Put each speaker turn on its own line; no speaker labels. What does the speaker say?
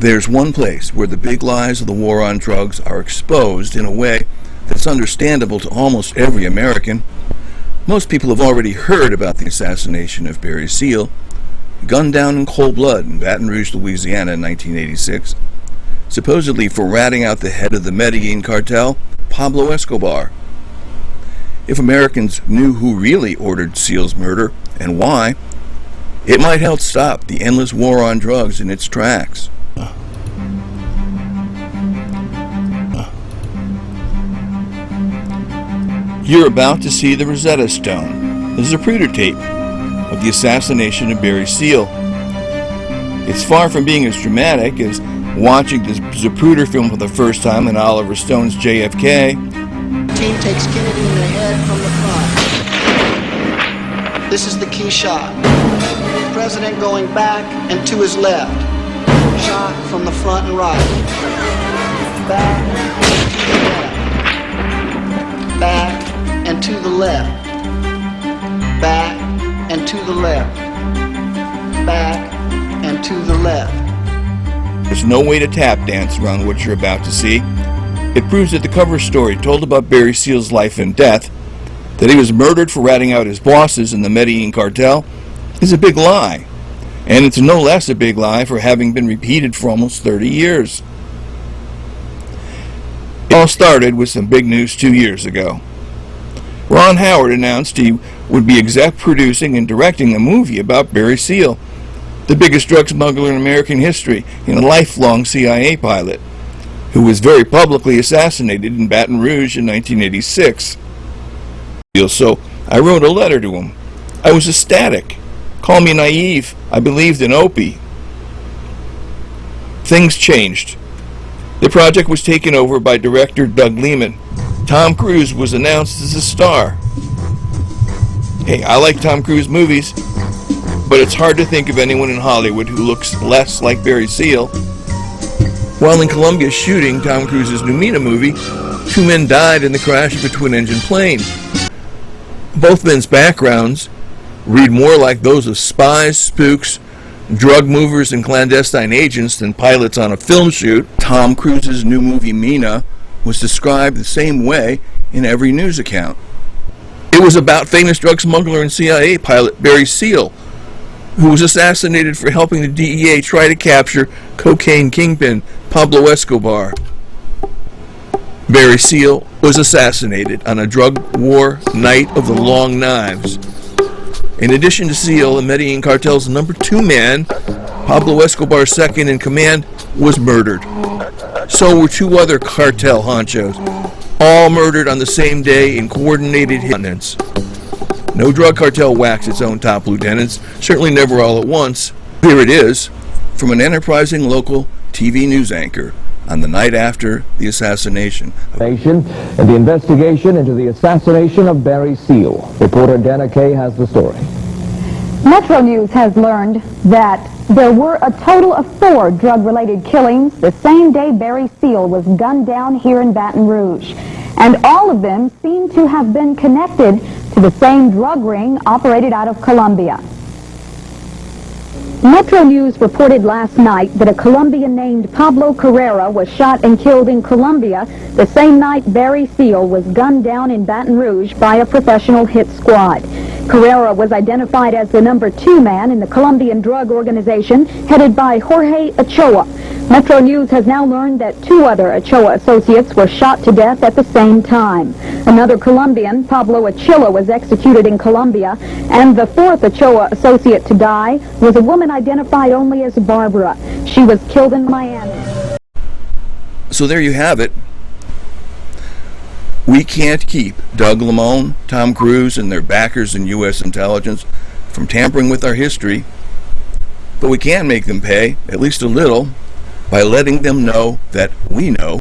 There's one place where the big lies of the war on drugs are exposed in a way that's understandable to almost every American. Most people have already heard about the assassination of Barry Seal, gunned down in cold blood in Baton Rouge, Louisiana in 1986, supposedly for ratting out the head of the Medellin Cartel, Pablo Escobar. If Americans knew who really ordered Seal's murder and why, it might help stop the endless war on drugs in its tracks. You're about to see the Rosetta Stone, the Zapruder tape of the assassination of Barry Seal. It's far from being as dramatic as watching the Zapruder film for the first time in Oliver Stone's JFK.
Team takes Kennedy in the head from the front. This is the key shot. President going back and to his left. Shot from the front and right. Back and to the left. Back and to the left. Back and to the left.
There's no way to tap dance around what you're about to see. It proves that the cover story told about Barry Seal's life and death, that he was murdered for ratting out his bosses in the Medellin Cartel, is a big lie. And it's no less a big lie for having been repeated for almost 30 years. It all started with some big news 2 years ago. Ron Howard announced he would be exec producing and directing a movie about Barry Seal, the biggest drug smuggler in American history and a lifelong CIA pilot, who was very publicly assassinated in Baton Rouge in 1986. So I wrote a letter to him. I was ecstatic. Call me naive. I believed in Opie. Things changed. The project was taken over by director Doug Liman. Tom Cruise was announced as a star. Hey, I like Tom Cruise movies, but it's hard to think of anyone in Hollywood who looks less like Barry Seal. While in Colombia shooting Tom Cruise's new Mina movie, 2 men died in the crash of a twin-engine plane. Both men's backgrounds read more like those of spies, spooks, drug movers, and clandestine agents than pilots on a film shoot. Tom Cruise's new movie Mina was described the same way in every news account. It was about famous drug smuggler and CIA pilot Barry Seal, who was assassinated for helping the DEA try to capture cocaine kingpin Pablo Escobar. Barry Seal was assassinated on a drug war night of the Long Knives. In addition to Seal, the Medellin Cartel's number 2 man, Pablo Escobar's second in command, was murdered. So were 2 other cartel honchos, all murdered on the same day in coordinated hits. No drug cartel whacks its own top lieutenants, certainly never all at once. Here it is, from an enterprising local TV news anchor on the night after the assassination.
And the investigation into the assassination of Barry Seal. Reporter Dana Kay has the story.
Metro News has learned that there were a total of 4 drug-related killings the same day Barry Seal was gunned down here in Baton Rouge. And all of them seem to have been connected to the same drug ring operated out of Colombia. Metro News reported last night that a Colombian named Pablo Carrera was shot and killed in Colombia the same night Barry Seal was gunned down in Baton Rouge by a professional hit squad. Carrera was identified as the number 2 man in the Colombian drug organization headed by Jorge Ochoa. Metro News has now learned that 2 other Ochoa associates were shot to death at the same time. Another Colombian, Pablo Ochoa, was executed in Colombia, and the 4th Ochoa associate to die was a woman identified only as Barbara. She was killed in Miami.
So there you have it. We can't keep Doug Limon, Tom Cruise, and their backers in U.S. intelligence from tampering with our history, but we can make them pay, at least a little, by letting them know that we know